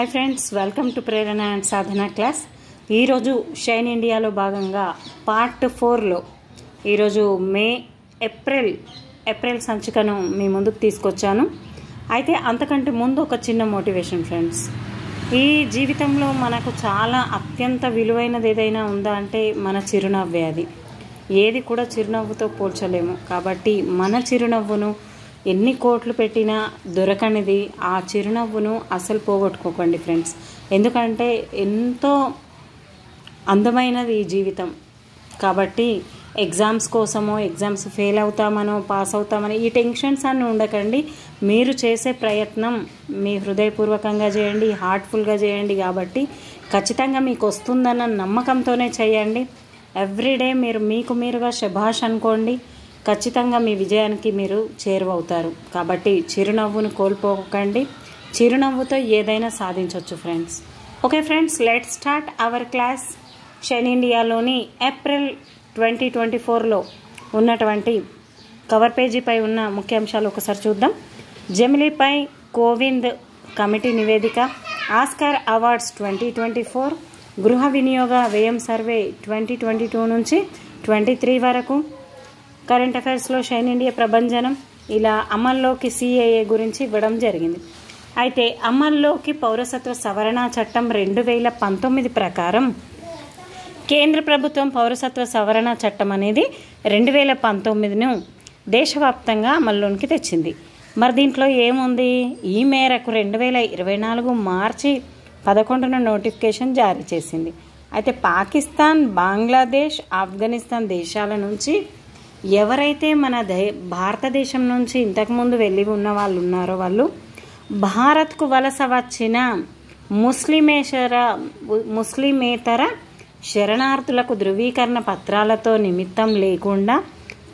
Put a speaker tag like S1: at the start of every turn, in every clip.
S1: Hi friends, welcome to Prerana and Sadhana class. ఈరోజు shine ఇండియాలో భాగంగా పార్ట్ 4లో ఈరోజు ఏప్రిల్ సంచికను మీ ముందుకు తీసుకొచ్చాను. అయితే అంతకంటే ముందు ఒక చిన్న మోటివేషన్ ఫ్రెండ్స్. ఈ జీవితంలో మనకు చాలా అత్యంత విలువైనది ఏదైనా ఉందా అంటే మన చిరునవ్వే. అది ఏది కూడా చిరునవ్వుతో పోల్చలేము. కాబట్టి మన చిరునవ్వును ఎన్ని కోట్లు పెట్టినా దొరకనిది ఆ చిరునవ్వును అసలు పోగొట్టుకోకండి ఫ్రెండ్స్. ఎందుకంటే ఎంతో అందమైనది ఈ జీవితం. కాబట్టి ఎగ్జామ్స్ కోసమో, ఎగ్జామ్స్ ఫెయిల్ అవుతామనో, పాస్ అవుతామని ఈ టెన్షన్స్ అన్నీ ఉండకండి. మీరు చేసే ప్రయత్నం మీ హృదయపూర్వకంగా చేయండి, హార్ట్ఫుల్గా చేయండి. కాబట్టి ఖచ్చితంగా మీకు వస్తుందన్న నమ్మకంతోనే చేయండి. ఎవ్రీడే మీరు మీకు మీరుగా శభాష్ అనుకోండి. ఖచ్చితంగా మీ విజయానికి మీరు చేరువవుతారు. కాబట్టి చిరునవ్వును కోల్పోకండి. చిరునవ్వుతో ఏదైనా సాధించవచ్చు friends. Okay friends, let start our class. Shine ఇండియాలోని ఏప్రిల్ 2024లో ఉన్నటువంటి కవర్ పేజీపై ఉన్న ముఖ్యాంశాలు ఒకసారి చూద్దాం. జెమిలీపై కోవింద్ కమిటీ నివేదిక, ఆస్కార్ అవార్డ్స్ 2024, గృహ వినియోగ వ్యయం సర్వే 2022 నుంచి 23 వరకు, కరెంట్ అఫైర్స్లో షైన్ ఇండియా ప్రభంజనం, ఇలా అమల్లోకి సిఏఏ గురించి ఇవ్వడం జరిగింది. అయితే అమల్లోకి పౌరసత్వ సవరణ చట్టం 2019 ప్రకారం కేంద్ర ప్రభుత్వం పౌరసత్వ సవరణ చట్టం అనేది 2019ను దేశవ్యాప్తంగా అమల్లోనికి తెచ్చింది. మరి దీంట్లో ఏముంది? ఈ మేరకు 2024 మార్చి 11న నోటిఫికేషన్ జారీ చేసింది. అయితే పాకిస్తాన్, బంగ్లాదేశ్, ఆఫ్ఘనిస్తాన్ దేశాల నుంచి ఎవరైతే మన భారతదేశం నుంచి ఇంతకుముందు వెళ్ళి ఉన్న వాళ్ళు ఉన్నారో వాళ్ళు భారత్కు వలస వచ్చిన ముస్లిమేతర శరణార్థులకు ధృవీకరణ పత్రాలతో నిమిత్తం లేకుండా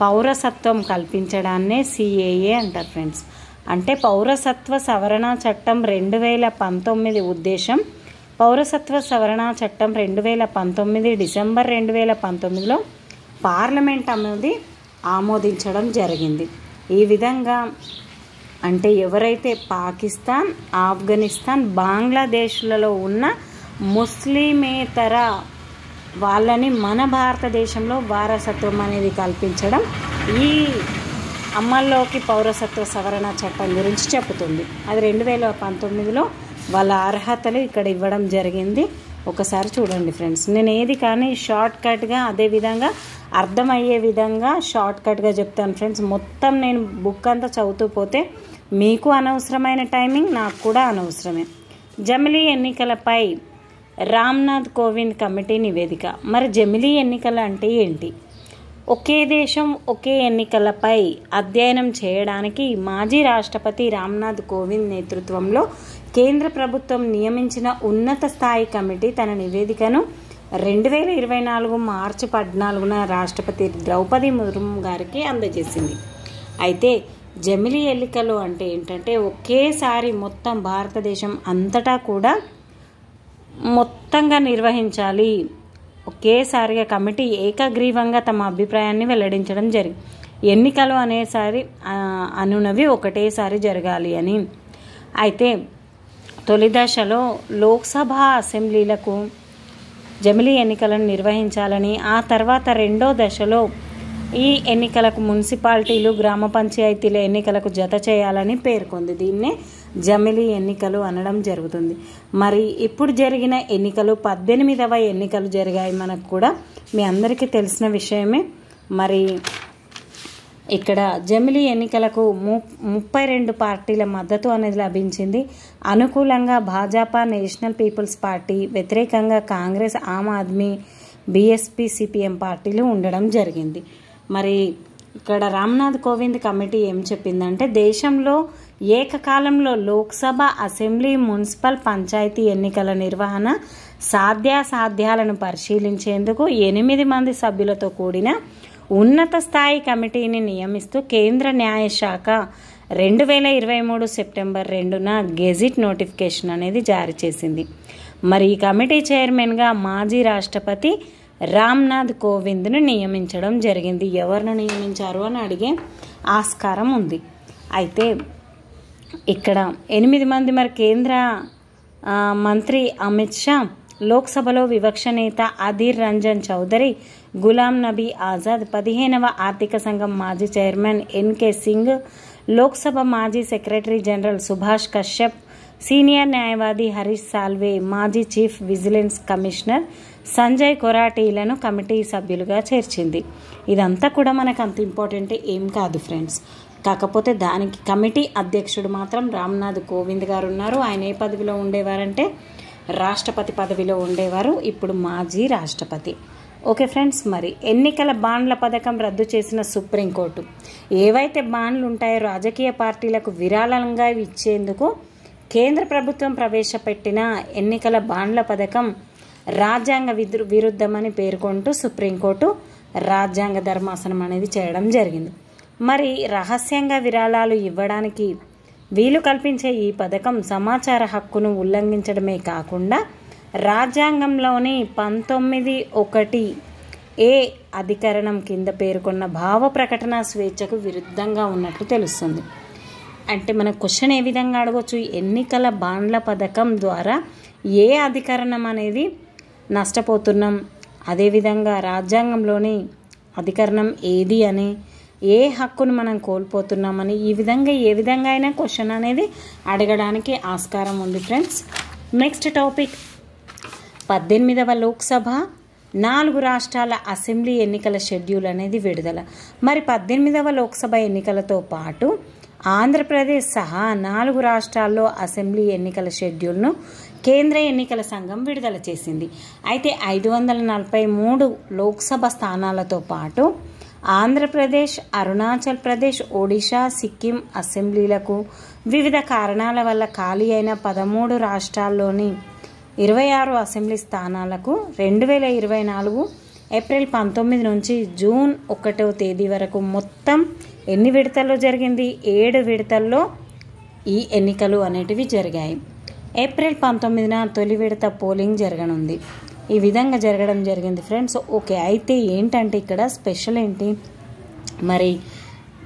S1: పౌరసత్వం కల్పించడాన్నే సిఏఏ అంటారు ఫ్రెండ్స్. అంటే పౌరసత్వ సవరణ చట్టం 2019 ఉద్దేశం, పౌరసత్వ సవరణ చట్టం 2019 డిసెంబర్ 2019లో పార్లమెంట్ అనేది ఆమోదించడం జరిగింది. ఈ విధంగా అంటే ఎవరైతే పాకిస్తాన్, ఆఫ్ఘనిస్తాన్, బంగ్లాదేశ్లలో ఉన్న ముస్లిమేతర వాళ్ళని మన భారతదేశంలో వారసత్వం అనేది కల్పించడం ఈ అమల్లోకి పౌరసత్వ సవరణ చట్టం గురించి చెబుతుంది. అది 2019లో వాళ్ళ అర్హతలు ఇక్కడ ఇవ్వడం జరిగింది. ఒకసారి చూడండి ఫ్రెండ్స్. నేను ఏది కానీ షార్ట్ కట్గా అదేవిధంగా అర్థమయ్యే విధంగా షార్ట్ కట్గా చెప్తాను ఫ్రెండ్స్. మొత్తం నేను బుక్ అంతా చదువుతూ పోతే మీకు అనవసరమైన టైమింగ్, నాకు కూడా అనవసరమే. జమిలీ ఎన్నికలపై రామ్నాథ్ కోవింద్ కమిటీ నివేదిక. మరి జమిలీ ఎన్నికలు అంటే ఏంటి? ఒకే దేశం ఒకే ఎన్నికలపై అధ్యయనం చేయడానికి మాజీ రాష్ట్రపతి రామ్నాథ్ కోవింద్ నేతృత్వంలో కేంద్ర ప్రభుత్వం నియమించిన ఉన్నత స్థాయి కమిటీ తన నివేదికను 2024 మార్చి 14న రాష్ట్రపతి ద్రౌపది ముర్ము గారికి అందజేసింది. అయితే జమిలీ ఎన్నికలు అంటే ఏంటంటే ఒకేసారి మొత్తం భారతదేశం అంతటా కూడా మొత్తంగా నిర్వహించాలి. ఒకేసారిగా కమిటీ ఏకగ్రీవంగా తమ అభిప్రాయాన్ని వెల్లడించడం జరిగింది. ఎన్నికలు అనేసారి అనునవి ఒకటేసారి జరగాలి అని. అయితే తొలి దశలో లోక్సభ, అసెంబ్లీలకు జమిలీ ఎన్నికలను నిర్వహించాలని, ఆ తర్వాత రెండో దశలో ఈ ఎన్నికలకు మున్సిపాలిటీలు, గ్రామ పంచాయతీల ఎన్నికలకు జత చేయాలని పేర్కొంది. దీన్నే జమిలీ ఎన్నికలు అనడం జరుగుతుంది. మరి ఇప్పుడు జరిగిన ఎన్నికలు 18వ ఎన్నికలు జరిగాయి. మనకు కూడా మీ అందరికీ తెలిసిన విషయమే. మరి ఇక్కడ జమిలీ ఎన్నికలకు 32 పార్టీల మద్దతు అనేది లభించింది. అనుకూలంగా భాజపా, నేషనల్ పీపుల్స్ పార్టీ, వ్యతిరేకంగా కాంగ్రెస్, ఆమ్ ఆద్మీ, బీఎస్పీ, సిపిఎం పార్టీలు ఉండడం జరిగింది. మరి ఇక్కడ రామ్నాథ్ కోవింద్ కమిటీ ఏం చెప్పిందంటే దేశంలో ఏకకాలంలో లోక్సభ, అసెంబ్లీ, మున్సిపల్, పంచాయతీ ఎన్నికల నిర్వహణ సాధ్యాసాధ్యాలను పరిశీలించేందుకు 8 మంది సభ్యులతో కూడిన ఉన్నత స్థాయి కమిటీని నియమిస్తూ కేంద్ర న్యాయశాఖ 2023 సెప్టెంబర్ 2న గెజిట్ నోటిఫికేషన్ అనేది జారీ చేసింది. మరి ఈ కమిటీ చైర్మన్గా మాజీ రాష్ట్రపతి రామ్నాథ్ కోవింద్ను నియమించడం జరిగింది. ఎవరిని నియమించారు అని అడిగే ఆస్కారం ఉంది. అయితే ఇక్కడ 8 మంది మరి కేంద్ర మంత్రి అమిత్ షా, లోక్సభలో విపక్ష నేత అధీర్ రంజన్ చౌదరి, గులాం నబీ ఆజాద్, 15వ ఆర్థిక సంఘం మాజీ చైర్మన్ ఎన్కే సింగ్, లోక్సభ మాజీ secretary general Subhash Kashyap, senior న్యాయవాది హరీష్ సాల్వే, మాజీ చీఫ్ విజిలెన్స్ కమిషనర్ సంజయ్ కొరాటీలను కమిటీ సభ్యులుగా చేర్చింది. ఇదంతా కూడా మనకు అంత ఇంపార్టెంట్ ఏం కాదు ఫ్రెండ్స్. కాకపోతే దానికి కమిటీ అధ్యక్షుడు మాత్రం రామ్నాథ్ కోవింద్ గారు ఉన్నారు. ఆయన ఏ పదవిలో ఉండేవారంటే రాష్ట్రపతి పదవిలో ఉండేవారు. ఇప్పుడు మాజీ రాష్ట్రపతి. ఓకే ఫ్రెండ్స్, మరి ఎన్నికల బాండ్ల పథకం రద్దు చేసిన సుప్రీంకోర్టు. ఏవైతే బాండ్లు ఉంటాయో రాజకీయ పార్టీలకు విరాళంగా ఇచ్చేందుకు కేంద్ర ప్రభుత్వం ప్రవేశపెట్టిన ఎన్నికల బాండ్ల పథకం రాజ్యాంగ విరుద్ధమని పేర్కొంటూ సుప్రీంకోర్టు రాజ్యాంగ ధర్మాసనం అనేది చేయడం జరిగింది. మరి రహస్యంగా విరాళాలు ఇవ్వడానికి వీలు కల్పించే ఈ పథకం సమాచార హక్కును ఉల్లంఘించడమే కాకుండా రాజ్యాంగంలోని 19(1)(a) అధికరణం కింద పేర్కొన్న భావ ప్రకటన స్వేచ్ఛకు విరుద్ధంగా ఉన్నట్లు తెలుస్తుంది. అంటే మన క్వశ్చన్ ఏ విధంగా అడగవచ్చు, ఎన్నికల బాండ్ల పథకం ద్వారా ఏ అధికరణం అనేది నష్టపోతున్నాం, అదేవిధంగా రాజ్యాంగంలోని అధికరణం ఏది అని, ఏ హక్కును మనం కోల్పోతున్నామని ఈ విధంగా ఏ విధంగా అయినా క్వశ్చన్ అనేది అడగడానికి ఆస్కారం ఉంది ఫ్రెండ్స్. నెక్స్ట్ టాపిక్ 18వ లోక్సభ 4 రాష్ట్రాల అసెంబ్లీ ఎన్నికల షెడ్యూల్ అనేది విడుదల. మరి 18వ లోక్సభ ఎన్నికలతో పాటు ఆంధ్రప్రదేశ్ సహా 4 రాష్ట్రాల్లో అసెంబ్లీ ఎన్నికల షెడ్యూల్ను కేంద్ర ఎన్నికల సంఘం విడుదల చేసింది. అయితే 543 లోక్సభ స్థానాలతో పాటు ఆంధ్రప్రదేశ్, అరుణాచల్ ప్రదేశ్, ఒడిషా, సిక్కిం అసెంబ్లీలకు వివిధ కారణాల వల్ల ఖాళీ అయిన 13 రాష్ట్రాల్లోని 26 అసెంబ్లీ స్థానాలకు 2024 ఏప్రిల్ 19 నుంచి జూన్ 1వ తేదీ వరకు మొత్తం ఎన్ని విడతల్లో జరిగింది? 7 విడతల్లో ఈ ఎన్నికలు అనేటివి జరిగాయి. ఏప్రిల్ 19న తొలి విడత పోలింగ్ జరగనుంది. ఈ విధంగా జరగడం జరిగింది ఫ్రెండ్స్. ఓకే, అయితే ఏంటంటే ఇక్కడ స్పెషల్ ఏంటి, మరి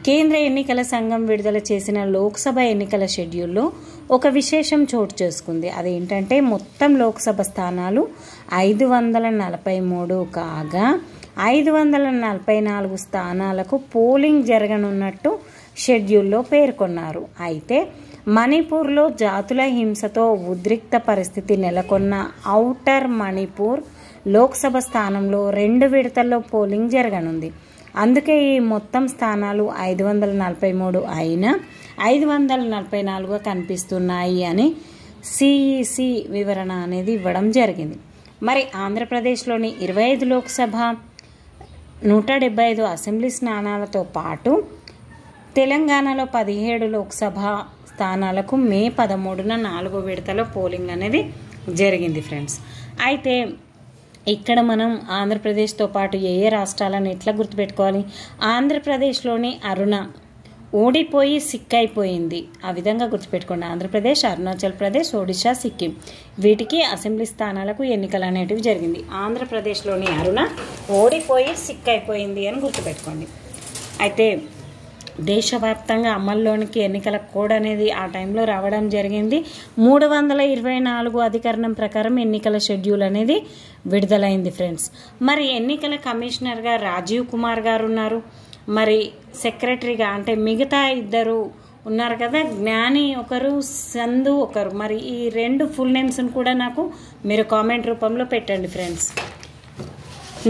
S1: కేంద్ర ఎన్నికల సంఘం విడుదల చేసిన లోక్సభ ఎన్నికల షెడ్యూల్లో ఒక విశేషం చోటు చేసుకుంది. అదేంటంటే మొత్తం లోక్సభ స్థానాలు 543 కాగా 544 స్థానాలకు పోలింగ్ జరగనున్నట్టు షెడ్యూల్లో పేర్కొన్నారు. అయితే మణిపూర్లో జాతుల హింసతో ఉద్రిక్త పరిస్థితి నెలకొన్న ఔటర్ మణిపూర్ లోక్సభ స్థానంలో 2 విడతల్లో పోలింగ్ జరగనుంది. అందుకే ఈ మొత్తం స్థానాలు 543 అయినా 544గా కనిపిస్తున్నాయి అని సిఈసి వివరణ అనేది ఇవ్వడం జరిగింది. మరి ఆంధ్రప్రదేశ్లోని 25 లోక్సభ 175 అసెంబ్లీ స్థానాలతో పాటు తెలంగాణలో 17 లోక్సభ స్థానాలకు మే 13న 4 విడతలో పోలింగ్ అనేది జరిగింది ఫ్రెండ్స్. అయితే ఇక్కడ మనం ఆంధ్రప్రదేశ్తో పాటు ఏ రాష్ట్రాలను ఎట్లా గుర్తుపెట్టుకోవాలి, ఆంధ్రప్రదేశ్లోని అరుణ ఓడిపోయి సిక్కైపోయింది, ఆ విధంగా గుర్తుపెట్టుకోండి. ఆంధ్రప్రదేశ్, అరుణాచల్ ప్రదేశ్, ఒడిశా, సిక్కిం వీటికి అసెంబ్లీ స్థానాలకు ఎన్నికలు అనేటివి జరిగింది. ఆంధ్రప్రదేశ్లోని అరుణ ఓడిపోయి సిక్కైపోయింది అని గుర్తుపెట్టుకోండి. అయితే దేశవ్యాప్తంగా అమల్లోనికి ఎన్నికల కోడ్ అనేది ఆ టైంలో రావడం జరిగింది. 324 అధికరణం ప్రకారం ఎన్నికల షెడ్యూల్ అనేది విడుదలైంది ఫ్రెండ్స్. మరి ఎన్నికల కమిషనర్గా రాజీవ్ కుమార్ గారు ఉన్నారు. మరి సెక్రటరీగా అంటే మిగతా 2 ఉన్నారు కదా, జ్ఞాని ఒకరు, సంధు ఒకరు. మరి ఈ 2 ఫుల్ నేమ్స్ని కూడా నాకు మీరు కామెంట్ రూపంలో పెట్టండి ఫ్రెండ్స్.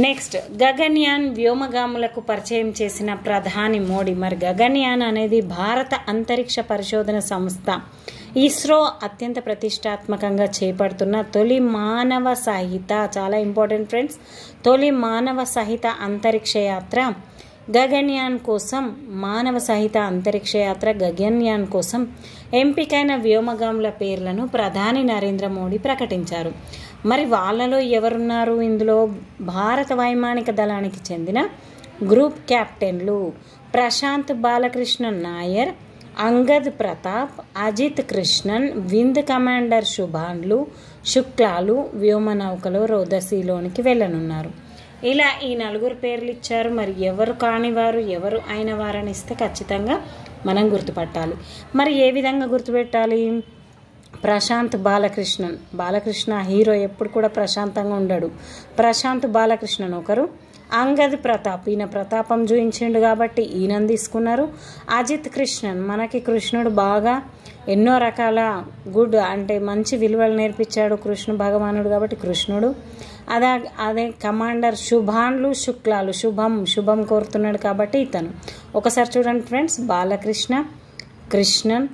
S1: నెక్స్ట్, గగన్యాన్ వ్యోమగాములకు పరిచయం చేసిన ప్రధాని మోడీ. మరి గగన్యాన్ అనేది భారత అంతరిక్ష పరిశోధన సంస్థ ఇస్రో అత్యంత ప్రతిష్టాత్మకంగా చేపడుతున్న తొలి మానవ సహిత, చాలా ఇంపార్టెంట్ ఫ్రెండ్స్, తొలి మానవ సహిత అంతరిక్ష యాత్ర గగన్యాన్ కోసం, మానవ సహిత అంతరిక్ష యాత్ర గగన్యాన్ కోసం ఎంపికైన వ్యోమగాముల పేర్లను ప్రధాని నరేంద్ర మోడీ ప్రకటించారు. మరి వాళ్ళలో ఎవరున్నారు? ఇందులో భారత వైమానిక దళానికి చెందిన గ్రూప్ కెప్టెన్లు ప్రశాంత్ బాలకృష్ణన్ నాయర్, అంగద్ ప్రతాప్, అజిత్ కృష్ణన్, వింగ్ కమాండర్ శుభాన్లు శుక్లాలు వ్యోమనౌకలో రోదసీలోనికి వెళ్ళనున్నారు. ఇలా ఈ 4 పేర్లు ఇచ్చారు. మరి ఎవరు కానివారు, ఎవరు అయిన వారని ఇస్తే ఖచ్చితంగా మనం గుర్తుపట్టాలి. మరి ఏ విధంగా గుర్తుపెట్టాలి? ప్రశాంత్ బాలకృష్ణన్. బాలకృష్ణ హీరో ఎప్పుడు కూడా ప్రశాంతంగా ఉండడు. ప్రశాంత్ బాలకృష్ణన్ ఒకరు. అంగద్ ప్రతాప్, ఈయన ప్రతాపం చూయించిండు కాబట్టి ఈయనను తీసుకున్నారు. అజిత్ కృష్ణన్, మనకి కృష్ణుడు బాగా ఎన్నో రకాల గుడ్ అంటే మంచి విలువలు నేర్పించాడు కృష్ణ భగవానుడు కాబట్టి కృష్ణుడు. అదే కమాండర్ శుభాన్లు శుక్లాలు, శుభం కోరుతున్నాడు కాబట్టి ఇతను. ఒకసారి చూడండి ఫ్రెండ్స్, బాలకృష్ణ, కృష్ణన్,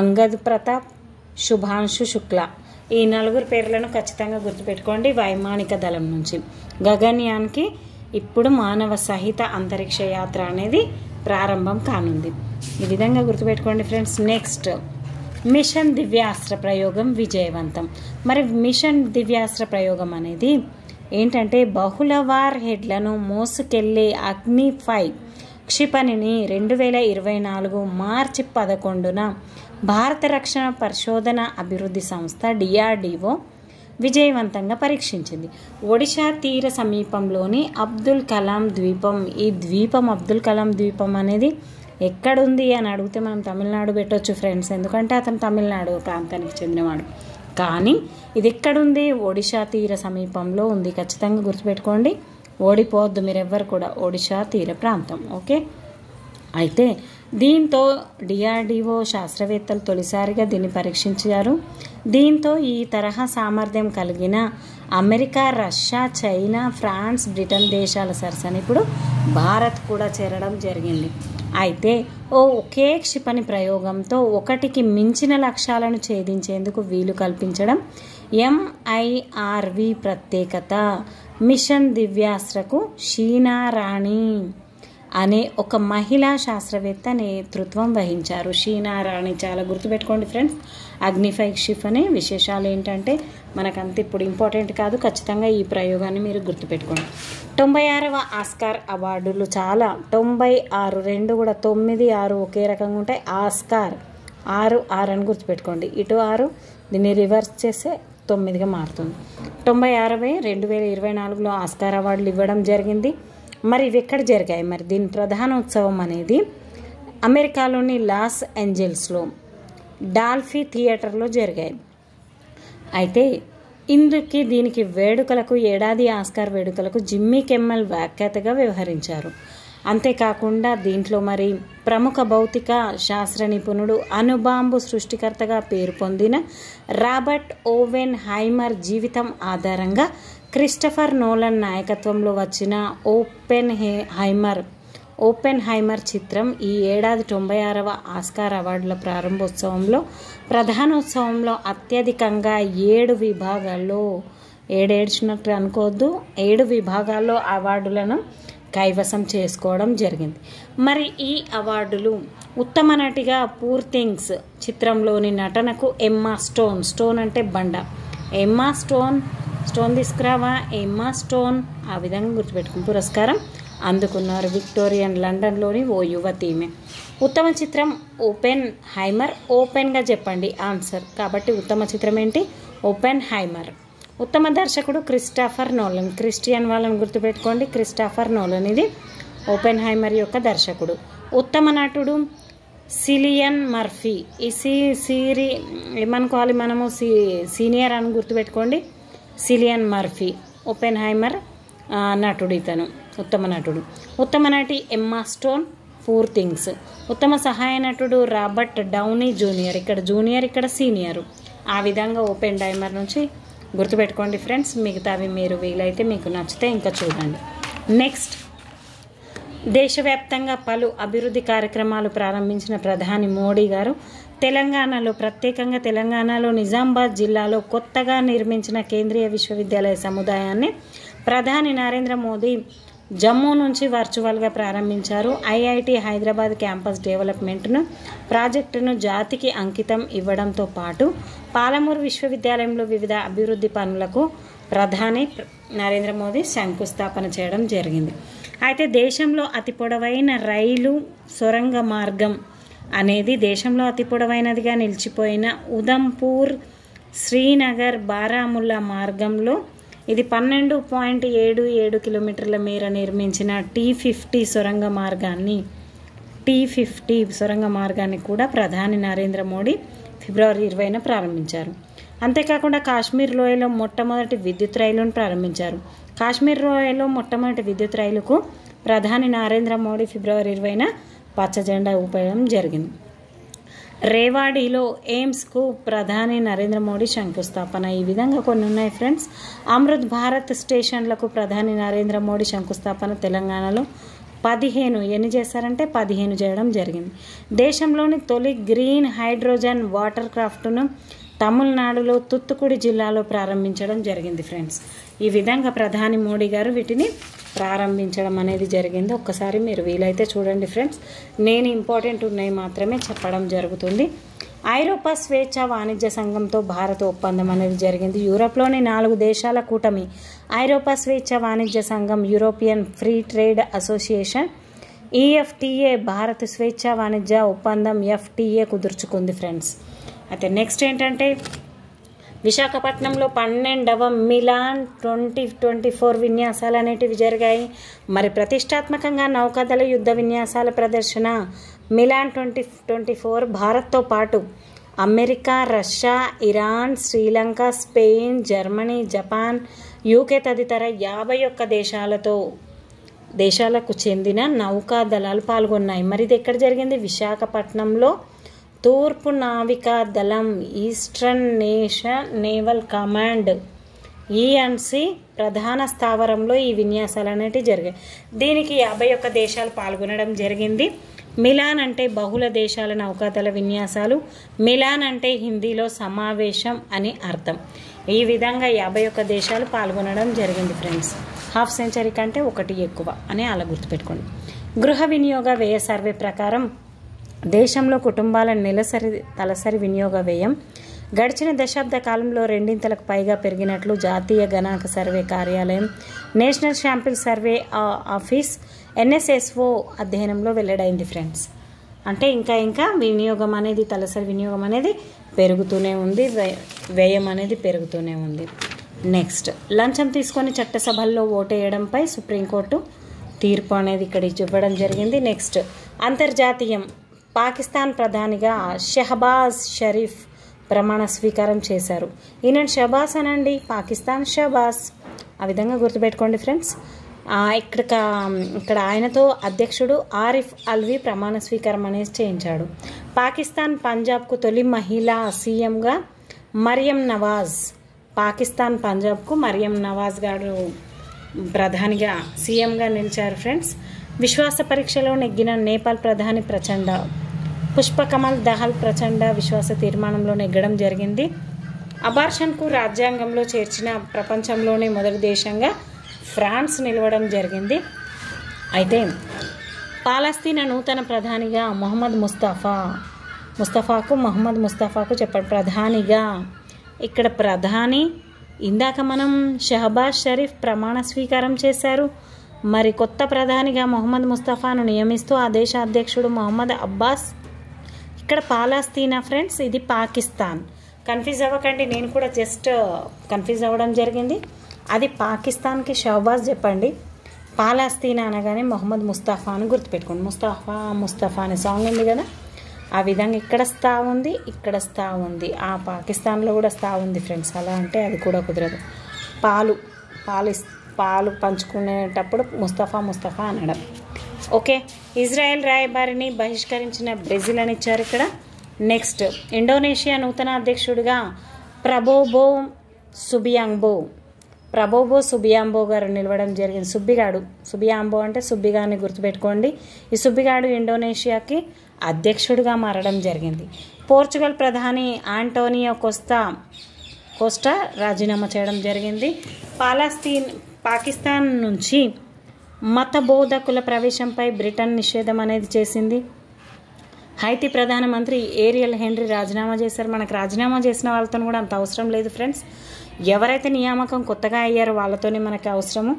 S1: అంగద్ ప్రతాప్, శుభాంశు శుక్ల, ఈ నలుగురు పేర్లను ఖచ్చితంగా గుర్తుపెట్టుకోండి. వైమానిక దళం నుంచి గగన్యాన్కి ఇప్పుడు మానవ సహిత అంతరిక్ష యాత్ర అనేది ప్రారంభం కానుంది. ఈ విధంగా గుర్తుపెట్టుకోండి ఫ్రెండ్స్. నెక్స్ట్, మిషన్ దివ్యాస్త్ర ప్రయోగం విజయవంతం. మరి మిషన్ దివ్యాస్త్ర ప్రయోగం అనేది ఏంటంటే బహుళ వార్ హెడ్లను మోసుకెళ్లే అగ్ని 5 క్షిపణిని 2024 మార్చి 11న భారత రక్షణ పరిశోధన అభివృద్ధి సంస్థ DRDO విజయవంతంగా పరీక్షించింది. ఒడిశా తీర సమీపంలోని అబ్దుల్ కలాం ద్వీపం. ఈ ద్వీపం అబ్దుల్ కలాం ద్వీపం అనేది ఎక్కడుంది అని అడిగితే మనం తమిళనాడు పెట్టవచ్చు ఫ్రెండ్స్, ఎందుకంటే అతను తమిళనాడు ప్రాంతానికి చెందినవాడు. కానీ ఇది ఎక్కడుంది? ఒడిశా తీర సమీపంలో ఉంది. ఖచ్చితంగా గుర్తుపెట్టుకోండి, ఓడిపోవద్దు మీరెవ్వరు కూడా. ఒడిశా తీర ప్రాంతం. ఓకే. అయితే దీంతో DRDO శాస్త్రవేత్తలు తొలిసారిగా దీన్ని పరీక్షించారు. దీంతో ఈ తరహా సామర్థ్యం కలిగిన America, Russia, China, France, Britain దేశాల సరసన ఇప్పుడు భారత్ కూడా చేరడం జరిగింది. అయితే ఒకే క్షిపణి ప్రయోగంతో ఒకటికి మించిన లక్ష్యాలను ఛేదించేందుకు వీలు కల్పించడం MIRV ప్రత్యేకత. మిషన్ దివ్యాస్త్రకు షీనా రాణి అనే ఒక మహిళా శాస్త్రవేత్త నేతృత్వం వహించారు. షీనా రాణి చాలా గుర్తుపెట్టుకోండి ఫ్రెండ్స్. అగ్ని 5 క్షిపణి విశేషాలు ఏంటంటే మనకంత ఇప్పుడు ఇంపార్టెంట్ కాదు, ఖచ్చితంగా ఈ ప్రయోగాన్ని మీరు గుర్తుపెట్టుకోండి. 96వ ఆస్కార్ అవార్డులు చాలా 96, 2 కూడా 9, 6 ఒకే రకంగా ఉంటాయి. ఆస్కార్ 6 అని గుర్తుపెట్టుకోండి. ఇటు 6, దీన్ని రివర్స్ చేస్తే 9గా మారుతుంది. 96వ 2024లో ఆస్కార్ అవార్డులు ఇవ్వడం జరిగింది. మరి ఇవి ఎక్కడ జరిగాయి? మరి దీని ప్రధాన ఉత్సవం అనేది అమెరికాలోని లాస్ ఏంజల్స్లో డాల్ఫీ థియేటర్లో జరిగాయి. అయితే దీనికి వేడుకలకు ఏడాది ఆస్కార్ వేడుకలకు జిమ్మీ కిమ్మల్ వ్యాఖ్యాతగా వ్యవహరించారు. అంతేకాకుండా దీంట్లో మరి ప్రముఖ భౌతిక శాస్త్ర నిపుణుడు, అణుబాంబు సృష్టికర్తగా పేరు పొందిన రాబర్ట్ ఓవెన్ హైమర్ జీవితం ఆధారంగా క్రిస్టఫర్ నోలన్ నాయకత్వంలో వచ్చిన ఓపెన్ హైమర్ చిత్రం ఈ ఏడాది 96వ ఆస్కార్ అవార్డుల ప్రారంభోత్సవంలో ప్రధానోత్సవంలో అత్యధికంగా 7 విభాగాల్లో, ఏడ్చినట్టు అనుకోవద్దు, 7 విభాగాల్లో అవార్డులను కైవసం చేసుకోవడం జరిగింది. మరి ఈ అవార్డులు ఉత్తమ నటిగా పూర్ థింగ్స్ చిత్రంలోని నటనకు ఎమ్మా స్టోన్ అంటే బండ, ఎమ్మా స్టోన్ తీసుకురావా, ఎమ్మా స్టోన్, ఆ విధంగా గుర్తుపెట్టుకుని పురస్కారం అందుకున్నారు. విక్టోరియన్ లండన్లోని ఓ యువతీమే. ఉత్తమ చిత్రం ఓపెన్ హైమర్. ఓపెన్గా చెప్పండి ఆన్సర్. కాబట్టి ఉత్తమ చిత్రం ఏంటి? ఓపెన్ హైమర్. ఉత్తమ దర్శకుడు క్రిస్టఫర్ నోలన్. క్రిస్టియన్ వాళ్ళని గుర్తుపెట్టుకోండి, క్రిస్టఫర్ నోలన్ ఇది ఓపెన్ హైమర్ యొక్క దర్శకుడు. ఉత్తమ నటుడు సిలియన్ మర్ఫీ. ఈ ఏమనుకోవాలి మనము, సీనియర్ అని గుర్తుపెట్టుకోండి, సిలియన్ మర్ఫీ ఓపెన్ హైమర్ నటుడు, ఇతను ఉత్తమ నటుడు. ఉత్తమ నటి ఎమ్మా స్టోన్, పూర్ థింగ్స్. ఉత్తమ సహాయ నటుడు రాబర్ట్ డౌనీ జూనియర్. ఇక్కడ జూనియర్, ఇక్కడ సీనియరు. ఆ విధంగా ఓపెన్ హైమర్ నుంచి గుర్తుపెట్టుకోండి ఫ్రెండ్స్. మిగతావి మీరు వీలైతే మీకు నచ్చితే ఇంకా చూడండి. నెక్స్ట్, దేశవ్యాప్తంగా పలు అభివృద్ధి కార్యక్రమాలు ప్రారంభించిన ప్రధాని మోడీ గారు తెలంగాణలో, ప్రత్యేకంగా తెలంగాణలో నిజామాబాద్ జిల్లాలో కొత్తగా నిర్మించిన కేంద్రీయ విశ్వవిద్యాలయ సముదాయాన్ని ప్రధాని నరేంద్ర మోదీ జమ్మూ నుంచి వర్చువల్గా ప్రారంభించారు. IIT హైదరాబాద్ క్యాంపస్ డెవలప్మెంట్ను ప్రాజెక్టును జాతికి అంకితం ఇవ్వడంతో పాటు పాలమూరు విశ్వవిద్యాలయంలో వివిధ అభివృద్ధి పనులకు ప్రధాని నరేంద్ర మోదీ శంకుస్థాపన చేయడం జరిగింది. అయితే దేశంలో అతి పొడవైన రైలు సొరంగ మార్గం అనేది దేశంలో అతి పొడవైనదిగా నిలిచిపోయిన ఉదంపూర్ శ్రీనగర్ బారాముల్లా మార్గంలో ఇది 12.77 కిలోమీటర్ల మేర నిర్మించిన T50 సొరంగ మార్గాన్ని కూడా ప్రధాని నరేంద్ర మోడీ ఫిబ్రవరి 20న ప్రారంభించారు. అంతేకాకుండా కాశ్మీర్ లోయలో మొట్టమొదటి విద్యుత్ రైలును ప్రారంభించారు. కాశ్మీర్ లోయలో మొట్టమొదటి విద్యుత్ రైలుకు ప్రధాని నరేంద్ర మోడీ ఫిబ్రవరి 20న పచ్చ జెండా ఊపడం జరిగింది. రేవాడిలో ఎయిమ్స్కు ప్రధాని నరేంద్ర మోడీ శంకుస్థాపన. ఈ విధంగా కొన్ని ఉన్నాయి ఫ్రెండ్స్. అమృత్ భారత్ స్టేషన్లకు ప్రధాని నరేంద్ర మోడీ శంకుస్థాపన తెలంగాణలో 15 ఎన్ని చేశారంటే 15 చేయడం జరిగింది. దేశంలోని తొలి గ్రీన్ హైడ్రోజన్ వాటర్ క్రాఫ్ట్ను తమిళనాడులో తుత్తుకుడి జిల్లాలో ప్రారంభించడం జరిగింది ఫ్రెండ్స్. ఈ విధంగా ప్రధాని మోడీ గారు వీటిని ప్రారంభించడం అనేది జరిగింది. ఒక్కసారి మీరు వీలైతే చూడండి ఫ్రెండ్స్. నేను ఇంపార్టెంట్ ఉన్నాయి మాత్రమే చెప్పడం జరుగుతుంది. ఐరోపా స్వేచ్ఛ వాణిజ్య సంఘంతో భారత్ ఒప్పందం అనేది జరిగింది. యూరోప్లోని 4 దేశాల కూటమి ఐరోపా స్వేచ్ఛ వాణిజ్య సంఘం, European free trade association EFTA Bharat స్వేచ్ఛ వాణిజ్య ఒప్పందం FTA కుదుర్చుకుంది ఫ్రెండ్స్. అయితే నెక్స్ట్ ఏంటంటే విశాఖపట్నంలో 12వ మిలాన్ 2024 విన్యాసాలు అనేటివి జరిగాయి. మరి ప్రతిష్టాత్మకంగా నౌకాదళ యుద్ధ విన్యాసాల ప్రదర్శన మిలాన్ 2024 భారత్తో పాటు America, Russia, Iran, Sri Lanka, Spain, Germany, Japan, UK తదితర 51 దేశాలకు చెందిన నౌకాదళాలు పాల్గొన్నాయి. మరి ఇది ఎక్కడ జరిగింది? విశాఖపట్నంలో తూర్పు నావికా దళం ఈస్టర్న్ నేవల్ కమాండ్ ENC ప్రధాన స్థావరంలో ఈ విన్యాసాలు అనేటివి జరిగాయి. దీనికి 51 దేశాలు పాల్గొనడం జరిగింది. మిలాన్ అంటే బహుళ దేశాల నౌకాదళ విన్యాసాలు. మిలాన్ అంటే హిందీలో సమావేశం అని అర్థం. ఈ విధంగా 51 దేశాలు పాల్గొనడం జరిగింది ఫ్రెండ్స్. హాఫ్ సెంచరీ కంటే 1 ఎక్కువ అని అలా గుర్తుపెట్టుకోండి. గృహ వినియోగ వ్యయ సర్వే ప్రకారం దేశంలో కుటుంబాల తలసరి వినియోగ వ్యయం గడిచిన దశాబ్ద కాలంలో 2 పైగా పెరిగినట్లు జాతీయ గణాంక సర్వే కార్యాలయం, national sample survey office NSSO అధ్యయనంలో వెల్లడైంది ఫ్రెండ్స్. అంటే ఇంకా వినియోగం అనేది తలసరి వినియోగం అనేది పెరుగుతూనే ఉంది, వ్యయం అనేది పెరుగుతూనే ఉంది. నెక్స్ట్ లంచం తీసుకొని చట్టసభల్లో ఓటేయడంపై సుప్రీంకోర్టు తీర్పు అనేది ఇక్కడ ఇవ్వడం జరిగింది. నెక్స్ట్ అంతర్జాతీయం పాకిస్తాన్ ప్రధానిగా షహబాజ్ షరీఫ్ ప్రమాణ స్వీకారం చేశారు. ఈయన షబాస్ అనండి, పాకిస్తాన్ షబాస్, ఆ విధంగా గుర్తుపెట్టుకోండి ఫ్రెండ్స్. ఇక్కడ ఆయనతో అధ్యక్షుడు ఆరిఫ్ అల్వీ ప్రమాణ స్వీకారం అనేది చేయించాడు. పాకిస్తాన్ పంజాబ్కు తొలి మహిళా సీఎంగా మరియం నవాజ్, పాకిస్తాన్ పంజాబ్కు మరియం నవాజ్ గారు ప్రధానిగా సీఎంగా నిలిచారు ఫ్రెండ్స్. విశ్వాస పరీక్షలో నెగ్గిన నేపాల్ ప్రధాని ప్రచండ, పుష్పకమల్ దహల్ ప్రచండ విశ్వాస తీర్మానంలో నెగ్గడం జరిగింది. అబార్షన్కు రాజ్యాంగంలో చేర్చిన ప్రపంచంలోనే మొదటి దేశంగా ఫ్రాన్స్ నిలవడం జరిగింది. అయితే పాలస్తీనా నూతన ప్రధానిగా మహమ్మద్ ముస్తఫాకు చెప్పాడు ప్రధానిగా. ఇక్కడ ప్రధాని ఇందాక మనం షహబాజ్ షరీఫ్ ప్రమాణ స్వీకారం చేశారు. మరి కొత్త ప్రధానిగా మొహమ్మద్ ముస్తఫాను నియమిస్తూ ఆ దేశ అధ్యక్షుడు మొహమ్మద్ అబ్బాస్. ఇక్కడ పాలస్తీనా ఫ్రెండ్స్, ఇది పాకిస్తాన్. కన్ఫ్యూజ్ అవ్వకండి, నేను కూడా జస్ట్ కన్ఫ్యూజ్ అవ్వడం జరిగింది. అది పాకిస్తాన్కి షహబాజ్ చెప్పండి, పాలస్తీనా అనగానే మొహమ్మద్ ముస్తఫాను గుర్తుపెట్టుకోండి. ముస్తఫా అనే సాంగ్ ఉంది కదా, ఆ విధంగా ఇక్కడ స్థా ఉంది, ఇక్కడ స్థా ఉంది. ఆ పాకిస్తాన్లో కూడా స్థా ఉంది ఫ్రెండ్స్. అలా అంటే అది కూడా కుదరదు. పాలు పంచుకునేటప్పుడు ముస్తఫా అనడం. ఓకే, ఇజ్రాయెల్ రాయబారిని బహిష్కరించిన బ్రెజిల్ అని ఇచ్చారు ఇక్కడ. నెక్స్ట్ ఇండోనేషియా నూతన అధ్యక్షుడిగా ప్రబోవో సుబియాంబో గారు నిలవడం జరిగింది. సుబియాంబో అంటే సుబ్బిగాని గుర్తుపెట్టుకోండి. ఈ సుబ్బిగాడు ఇండోనేషియాకి అధ్యక్షుడిగా మారడం జరిగింది. పోర్చుగల్ ప్రధాని ఆంటోనియో కోస్టా రాజీనామా చేయడం జరిగింది. పాకిస్తాన్ నుంచి మత బోధకుల ప్రవేశంపై బ్రిటన్ నిషేధం అనేది చేసింది. హైతీ ప్రధానమంత్రి ఏరియల్ హెన్రీ రాజీనామా చేశారు. మనకు రాజీనామా చేసిన వాళ్ళతో కూడా అంత అవసరం లేదు ఫ్రెండ్స్. ఎవరైతే నియామకం కొత్తగా అయ్యారో వాళ్ళతోనే మనకు అవసరము.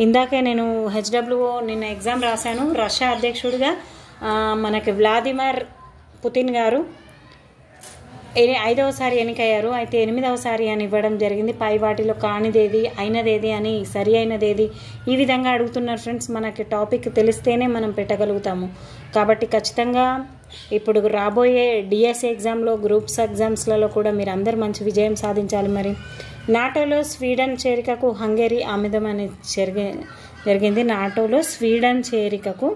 S1: ఇందాకే నేను HWO నిన్న ఎగ్జామ్ రాశాను. రష్యా అధ్యక్షుడిగా మనకి వ్లాదిమిర్ పుతిన్ గారు 5వసారి ఎన్నికయ్యారు. అయితే 8వసారి అని ఇవ్వడం జరిగింది. పై వాటిలో కానిదేది, అయినదేది అని, సరి అయినదేది, ఈ విధంగా అడుగుతున్నారు ఫ్రెండ్స్. మనకి టాపిక్ తెలిస్తేనే మనం పెట్టగలుగుతాము. కాబట్టి ఖచ్చితంగా ఇప్పుడు రాబోయే డిఎస్సి ఎగ్జామ్లో, గ్రూప్స్ ఎగ్జామ్స్లలో కూడా మీరు అందరు మంచి విజయం సాధించాలి. మరి నాటోలో స్వీడన్ చేరికకు హంగేరీ ఆమోదం అనేది జరిగింది. నాటోలో స్వీడన్ చేరికకు